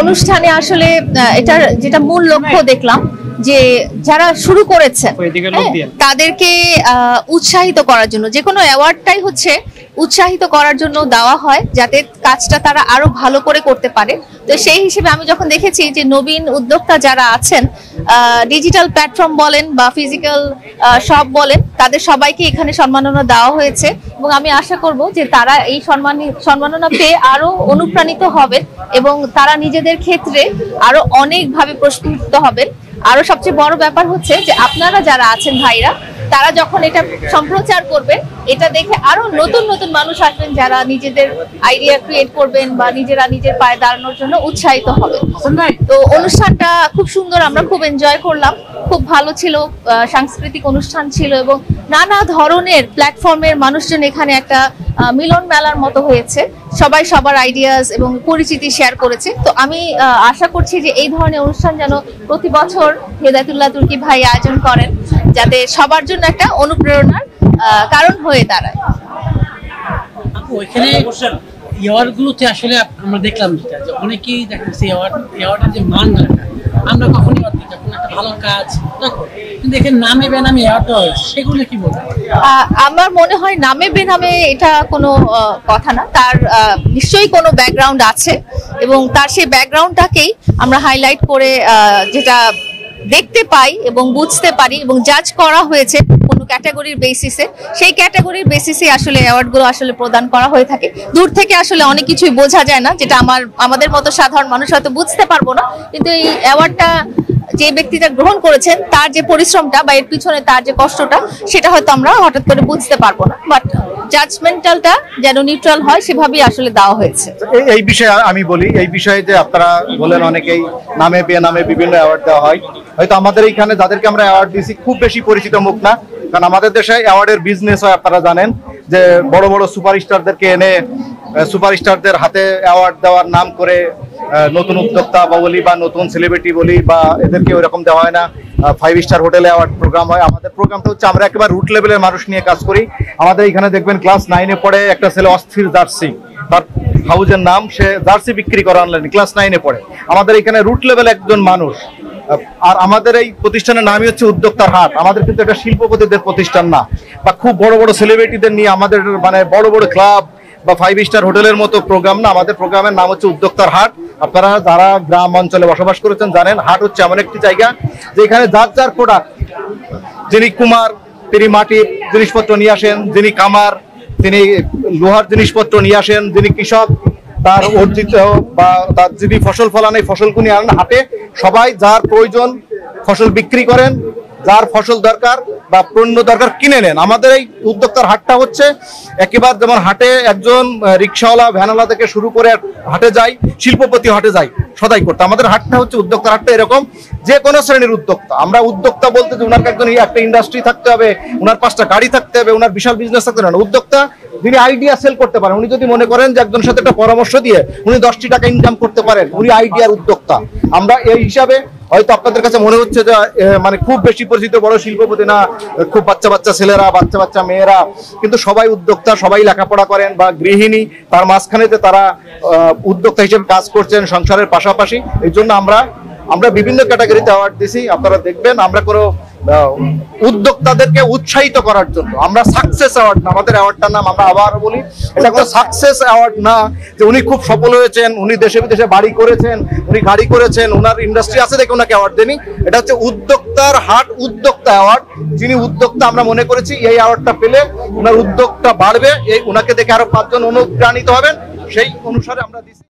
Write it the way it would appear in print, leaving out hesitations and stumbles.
অনুষ্ঠানে আসলে এটার যেটা মূল লক্ষ্য দেখলাম যে যারা শুরু করেছে তাদেরকে উৎসাহিত করার জন্য, যে কোনো অ্যাওয়ার্ডটাই হচ্ছে উৎসাহিত করার জন্য দেওয়া হয় যাতে কাজটা তারা আরো ভালো করে করতে পারে। তো সেই হিসেবে আমি যখন দেখেছি যে নবীন উদ্যোক্তা যারা আছেন, ডিজিটাল প্ল্যাটফর্ম বলেন বা ফিজিক্যাল শপ বলেন, তাদের সবাইকে এখানে সম্মাননা দেওয়া হয়েছে এবং আমি আশা করব যে তারা এই সম্মাননা পেয়ে আরো অনুপ্রাণিত হবেন এবং তারা নিজেদের ক্ষেত্রে আরো অনেকভাবে প্রস্ফুটিত হবেন। আরো সবচেয়ে বড় ব্যাপার হচ্ছে যে আপনারা যারা আছেন ভাইরা, তারা যখন এটা সম্প্রচার করবেন, এটা দেখে আরো নতুন নতুন মানুষ আসবেন যারা নিজেদের আইডিয়া ক্রিয়েট করবেন বা নিজেরা নিজের পায়ে দাঁড়ানোর জন্য উৎসাহিত হবেন। তো অনুষ্ঠানটা খুব সুন্দর, আমরা খুব এনজয় করলাম, খুব ভালো ছিল, সাংস্কৃতিক অনুষ্ঠান ছিল এবং নানা ধরনের প্ল্যাটফর্মের মানুষজন এখানে একটা মিলন মেলার মতো হয়েছে। সবাই সবার আইডিয়াস এবং পরিচিতি শেয়ার করেছে। তো আমি আশা করছি যে এই ধরনের অনুষ্ঠান যেন প্রতি বছর হেদায়েতুল্লাহ তুর্কি ভাই আয়োজন করেন, যাতে সবার জন্য একটা অনুপ্রেরণার কারণ হয়ে দাঁড়ায়। ওইখানে অ্যাওয়ার্ডগুলোতে আসলে আমরা দেখলাম যেটা যে অনেকেই দেখাচ্ছে অ্যাওয়ার্ডের যে মানটা আমরা কখনই যখন একটা ভালো কাজ তখন, কিন্তু এখানে নামে বেনামে অ্যাওয়ার্ড দেওয়া হয়েছে, সেগুলো কি বলবেন? আমার মনে হয় নামে বেনামে এটা কোনো কথা না, তার নিশ্চয়ই কোনো ব্যাকগ্রাউন্ড আছে এবং তার সেই ব্যাকগ্রাউন্ডটাকেই আমরা হাইলাইট করে যেটা দেখতে পাই এবং বুঝতে পারি এবং জাজ করা হয়েছে কোনো ক্যাটাগরির বেসিসে, সেই ক্যাটাগরির বেসিসে আসলে অ্যাওয়ার্ডগুলো আসলে প্রদান করা হয়ে থাকে। দূর থেকে আসলে অনেক কিছুই বোঝা যায় না, যেটা আমাদের মতো সাধারণ মানুষ হয়তো বুঝতে পারবো না, কিন্তু এই অ্যাওয়ার্ডটা যে ব্যক্তিটা গ্রহণ করেছেন তার যে পরিশ্রমটা বা এর পিছনে তার যে কষ্টটা, সেটা হয়তো আমরা হঠাৎ করে বুঝতে পারবো না, বাট জাজমেন্টালটা যেন নিউট্রাল হয় সেভাবেই আসলে দেওয়া হয়েছে। এই বিষয়ে আমি বলি, এই বিষয়ে যে আপনারা বলেন অনেকেই নামে বেনামে বিভিন্ন অ্যাওয়ার্ড দেওয়া হয়, হয়তো আমাদের এইখানে যাদেরকে আমরা অ্যাওয়ার্ড দিয়েছি খুব বেশি পরিচিত মুখ না, কারণ আমাদের দেশে অ্যাওয়ার্ডের বিজনেস হয়। আপনারা জানেন যে বড় বড় সুপারস্টারদেরকে এনে সুপারস্টারদের হাতে অ্যাওয়ার্ড দেওয়ার নাম করে নতুন উদ্যোক্তা বলি বা নতুন সেলিব্রিটি বলি বা এদেরকে ওইরকম দেওয়া হয় না। 5 স্টার হোটেলে অ্যাওয়ার্ড প্রোগ্রাম হয়। আমাদের প্রোগ্রামটা হচ্ছে আমরা একেবারে রুট লেভেলের মানুষ নিয়ে কাজ করি। আমাদের এখানে দেখবেন ক্লাস 9-এ পড়ে একটা ছেলে অস্থির জার্সি, তার হাউজের নাম, সে জার্সি বিক্রি করে অনলাইনে, ক্লাস 9-এ পড়ে। আমাদের এখানে রুট লেভেল একজন মানুষ। আর আমাদের এই প্রতিষ্ঠানের নামই হচ্ছে উদ্যোক্তার হাট। আমাদের কিন্তু এটা শিল্পপতিদের প্রতিষ্ঠান না বা খুব বড় বড় সেলিব্রিটিদের নিয়ে আমাদের মানে বড় বড় ক্লাব বা 5 স্টার হোটেলের মতো প্রোগ্রাম না। আমাদের প্রোগ্রামের নাম হচ্ছে উদ্যোক্তার হাট। আপনারা যারা গ্রাম অঞ্চলে বসবাস করেছেন জানেন, হাট হচ্ছে এমন একটি জায়গা যেখানে যার যার প্রোডাক্ট, যিনি কুমার তিনি মাটির জিনিসপত্র নিয়ে আসেন, যিনি কামার তিনি লোহার জিনিসপত্র নিয়ে আসেন, যিনি কৃষক তার অর্জিত বা তার যিনি ফসল ফলান এই ফসলগুলি আনেন হাটে। সবাই যার প্রয়োজন ফসল বিক্রি করেন, যার ফসল দরকার বা পণ্য দরকার কিনে নেন। আমাদের এই উদ্যোক্তার হাটটা হচ্ছে একেবারে যেমন হাটে একজন রিক্সাওয়ালা ভ্যানওয়ালা থেকে শুরু করে হাটে যায়, শিল্পপতি হাটে যায় সদাই করতে, আমাদের হাটটা হচ্ছে উদ্যোক্তার হাটটা এরকম। যে কোনো শ্রেণীর উদ্যোক্তা, আমরা উদ্যোক্তা বলতে যে উনার একজন একটা ইন্ডাস্ট্রি থাকতে হবে, উনার 5টা গাড়ি থাকতে হবে, উনার বিশাল বিজনেস থাকতে হবে না। উদ্যোক্তা যিনি আইডিয়া সেল করতে পারেন, উনি যদি মনে করেন যে একজনের সাথে একটা পরামর্শ দিয়ে উনি 10টি টাকা ইনকাম করতে পারেন, উনি আইডিয়ার উদ্যোক্তা। আমরা এই হিসাবে হয়তো আপনাদের কাছে মনে হচ্ছে যে মানে খুব বেশি পরিচিত বড় শিল্পপতি না, খুব বাচ্চা বাচ্চা ছেলেরা, বাচ্চা বাচ্চা মেয়েরা, কিন্তু সবাই উদ্যোক্তা, সবাই লেখাপড়া করেন বা গৃহিণী, তার মাঝখানেতে তারা উদ্যোক্তা হিসেবে কাজ করছেন সংসারের পাশাপাশি। এই জন্য আমরা বিভিন্ন ক্যাটাগরিতে অ্যাওয়ার্ড দিছি। আপনারা দেখবেন আমরা কোনো উদ্যোক্তাদেরকে উৎসাহিত করার জন্য আমরা সাকসেস অ্যাওয়ার্ড না, আমাদের অ্যাওয়ার্ডটার নাম আমরা আবার বলি, এটা কোনো সাকসেস অ্যাওয়ার্ড না যে উনি খুব সফল হয়েছেন, উনি দেশে বিদেশে বাড়ি করেছেন, উনি গাড়ি করেছেন, ওনার ইন্ডাস্ট্রি আছে দেখে ওনাকে অ্যাওয়ার্ড দেনি। এটা হচ্ছে উদ্যোক্তার হাট উদ্যোক্তা অ্যাওয়ার্ড। যিনি উদ্যোক্তা আমরা মনে করেছি এই অ্যাওয়ার্ডটা পেলে ওনার উদ্যোগটা বাড়বে, এই ওনাকে দেখে আরো 5 জন অনুপ্রাণিত হবেন, সেই অনুসারে আমরা দিচ্ছি।